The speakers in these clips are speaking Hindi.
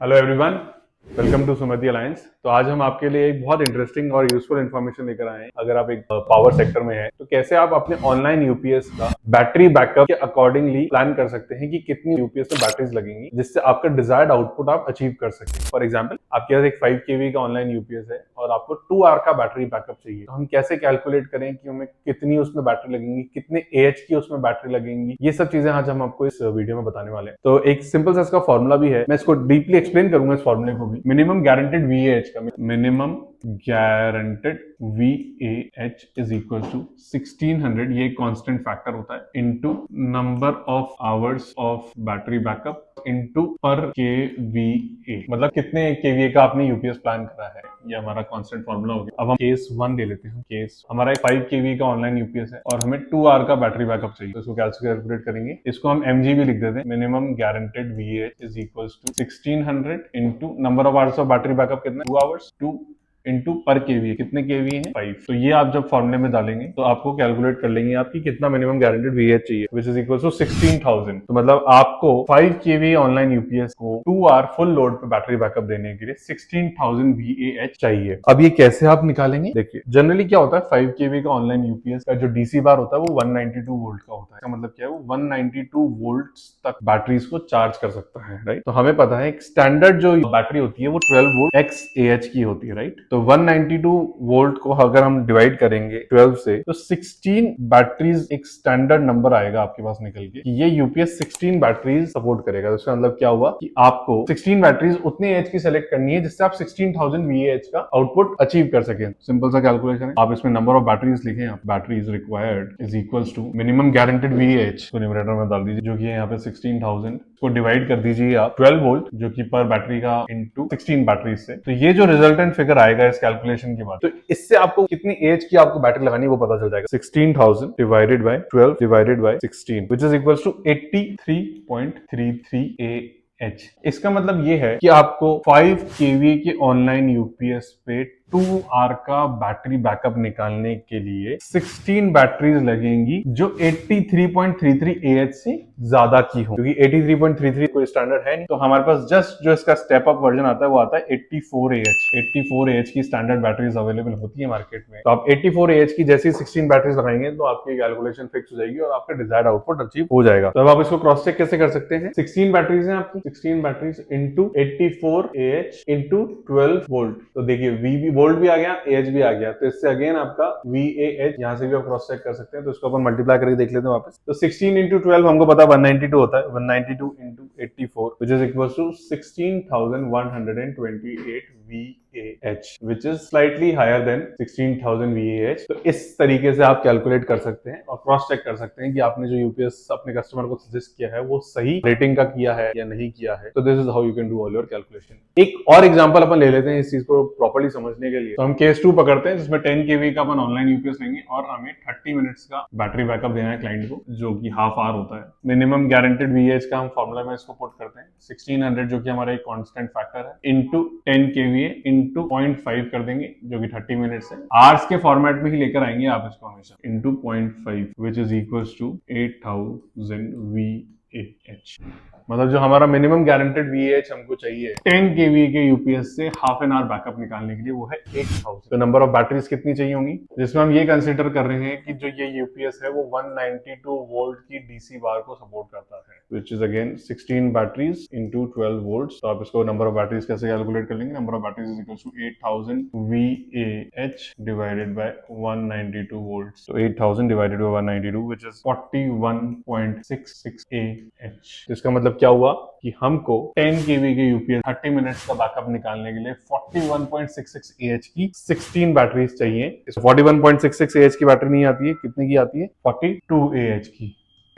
Hello everyone, welcome to Sumati Alliance. तो आज हम आपके लिए एक बहुत इंटरेस्टिंग और यूजफुल इन्फॉर्मेशन लेकर आए हैं। अगर आप एक पावर सेक्टर में हैं तो कैसे आप अपने ऑनलाइन यूपीएस का बैटरी बैकअप के अकॉर्डिंगली प्लान कर सकते हैं कि कितनी यूपीएस में बैटरीज लगेंगी जिससे आपका डिजायर्ड आउटपुट आप अचीव कर सकें। फॉर एग्जाम्पल, आपके पास एक 5 केवी का ऑनलाइन यूपीएस है और आपको 2 आवर का बैटरी बैकअप चाहिए, तो हम कैसे कैलकुलेट करें कि हमें कितनी उसमें बैटरी लगेंगी, कितने एएच की उसमें बैटरी लगेंगी। ये सब चीजें आज हम आपको इस वीडियो में बताने वाले हैं। तो एक सिंपल सा इसका फॉर्मूला भी है, मैं इसको डीपली एक्सप्लेन करूंगा इस फॉर्मूले को भी। मिनिमम गारंटेड वीएएच का minimum guaranteed VAH is equal to 1600, ये कांस्टेंट फैक्टर होता है, into number of hours of battery backup into per KVA, मतलब कितने केवीए का आपने यूपीएस प्लान करा है, ये हमारा कांस्टेंट फॉर्मूला हो गया। अब हम केस 1 ले लेते हैं। केस हमारा एक 5 केवी का ऑनलाइन यूपीएस है और हमें 2 आवर का बैटरी बैकअप चाहिए, तो इसको कैलकुलेट करेंगे। इसको हम MGB लिख देते हैं। Minimum guaranteed VAH is equal to 1600 into number of hours of battery backup कितना, 2 आवर्स, 2 इंटू पर केवी, कितने केवी है, 5। तो ये आप जब फॉर्मूले में डालेंगे तो आपको कैलकुलेट कर लेंगे आपकी कितना मिनिमम गारंटेड VAH चाहिए, विच इज इक्वल टू 16,000। तो मतलब आपको 5 केवी ऑनलाइन यूपीएस को 2 आवर फुल लोड पे बैटरी बैकअप देने के लिए 16,000 VAH चाहिए। अब ये कैसे आप निकालेंगे, देखिए जनरली क्या होता है, 5 केवी का ऑनलाइन यूपीएस का जो डीसी बार होता है वो 192 वोल्ट का होता है। इसका मतलब क्या है, वो 192 वोल्ट तक बैटरीज को चार्ज कर सकता है, राइट। तो हमें पता है एक स्टैंडर्ड जो बैटरी होती है वो 12 वोल्ट XAH की होती है, राइट। तो 192 वोल्ट को अगर हम डिवाइड करेंगे 12 से तो 16 बैटरीज एक स्टैंडर्ड नंबर आएगा आपके पास निकल के कि ये यूपीएस 16 बैटरीज सपोर्ट करेगा। तो इसका मतलब क्या हुआ कि आपको 16 बैटरीज उतने एच की सेलेक्ट करनी है जिससे आप 16,000 VAH का आउटपुट अचीव कर सकें। सिंपल सा कैलकुलेशन है, आप इसमें नंबर ऑफ बैटरीज लिखें, आप batteries required is equals to minimum guaranteed VAH को न्यूमरेटर में डाल दीजिए जो कि है यहाँ पे 16,000 को डिवाइड कर दीजिए आप 12 वोल्ट जो कि पर बैटरी का इनटू 16 बैटरीज से। तो ये जो रिजल्टेंट फिगर आएगा इस कैलकुलेशन के बाद, तो इससे आपको कितनी एज की आपको बैटरी लगानी है वो पता चल जाएगा। 16,000 divided by 12 divided by 16 which is equals to 83.33 AH। इसका मतलब ये है कि आपको 5 केवी के ऑनलाइन यूपीएस पे 2 आवर का बैटरी बैकअप निकालने के लिए 16 बैटरीज लगेंगी जो 83.33 AH से ज्यादा की हो, क्योंकि 83.33 कोई स्टैंडर्ड है नहीं। तो हमारे पास जस्ट जो इसका स्टेप अप वर्जन आता है वो आता है 84 AH। 84 AH की स्टैंडर्ड बैटरीज अवेलेबल होती है मार्केट में। तो आप 84 AH की जैसी 16 बैटरीज लगाएंगे तो आपकी कैलकुलेशन फिक्स हो जाएगी और आपका डिजायर्ड आउटपुट अचीव हो जाएगा। तो अब आप इसको क्रॉस चेक कैसे कर सकते हैं, 16 बैटरीज हैं आपकी, 16 batteries into 84 AH into 12 volt. तो देखिए VB वोल्ट भी आ गया, AH भी आ गया, तो इससे अगेन आपका VAH यहाँ से भी आप क्रॉस चेक कर सकते हैं। तो इसको अपन मल्टीप्लाई करके देख लेते हैं वापस। तो 16 इंटू 12 हमको पता 192 होता है, 192 into 84 which is equals to 16,128 VAH which is slightly higher than 16,000 VAH। तो इस तरीके से आप कैलकुलेट कर सकते हैं और क्रॉस चेक कर सकते हैं कि आपने जो यूपीएस अपने कस्टमर को सजेस्ट किया है वो सही रेटिंग का किया है या नहीं किया है। तो this is how you can do all your calculation. एक और एग्जांपल अपन ले लेते हैं इस चीज को प्रॉपर्ली समझने के लिए। तो हम केस 2 पकड़ते हैं जिसमें 10 केवी का अपन ऑनलाइन यूपीएस लेंगे और हमें 30 मिनट्स का बैटरी बैकअप देना है क्लाइंट को जो कि हाफ आवर होता है। मिनिमम गारंटेड VAH का हम फॉर्मूला में इसको पुट करते हैं 1600 जो कि हमारा एक कांस्टेंट फैक्टर है इनटू 10 केवीए इंटू 0.5 कर देंगे जो कि 30 मिनट्स है। आवर्स के फॉर्मेट में ही लेकर आएंगे आप इसको हमेशा, into 0.5 which is equals to 8,000 VAH। मतलब जो हमारा मिनिमम गारंटेड VAH हमको चाहिए 10 केवी के यूपीएस से हाफ एन आवर बैकअप निकालने के लिए वो है 8,000। तो नंबर ऑफ बैटरीज कितनी चाहिए होंगी, जिसमें हम ये कंसीडर कर रहे हैं कि जो ये यूपीएस है वो 192 वोल्ट की डीसी बार को सपोर्ट करता है, which is again 16 batteries into 12 volt. तो आप इसको नंबर ऑफ बैटरीज कैसे कैलकुलेट कर लेंगे, number of batteries is equal to 8,000 VAH divided by 192 volt. तो 8,000 divided by 192 which is 41.66 AH। इसका मतलब क्या हुआ कि हमको 10 केवी के यूपीएस 30 मिनट्स का बैकअप निकालने के लिए 41.66 AH की 16 बैटरीज चाहिए। इस 41.66 AH की बैटरी नहीं आती है, कितने की आती है, 42 AH की।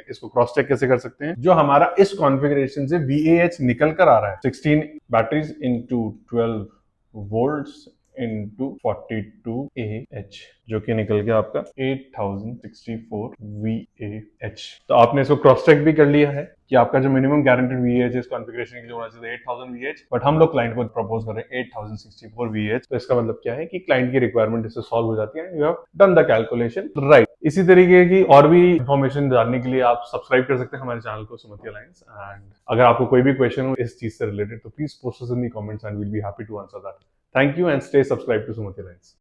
इसको क्रॉस चेक कैसे कर सकते हैं, जो हमारा इस कॉन्फ़िगरेशन से VAH निकल कर आ रहा है 16 batteries into 12 volts into 42AH जो कि निकल गया आपका 8064 VAH। तो आपने इसको क्रॉस चेक भी कर लिया है कि आपका जो मिनिमम गारंटेड VAH इस कॉन्फ़िगरेशन के लिए होना चाहिए 8000 VAH, बट हम लोग क्लाइंट को प्रपोज कर रहे हैं 8064 VAH। तो इसका मतलब क्या है कि क्लाइंट की रिक्वायरमेंट इससे सॉल्व हो जाती है। You have done the calculation right. इसी तरीके की और भी इंफॉर्मेशन जानने के लिए आप सब्सक्राइब कर सकते हैं हमारे चैनल को सुमति अलायंस। एंड अगर आपको कोई भी क्वेश्चन हो इस चीज से रिलेटेड तो please post in the comments and will be happy to answer that. Thank you and stay subscribe to Sumati alliance.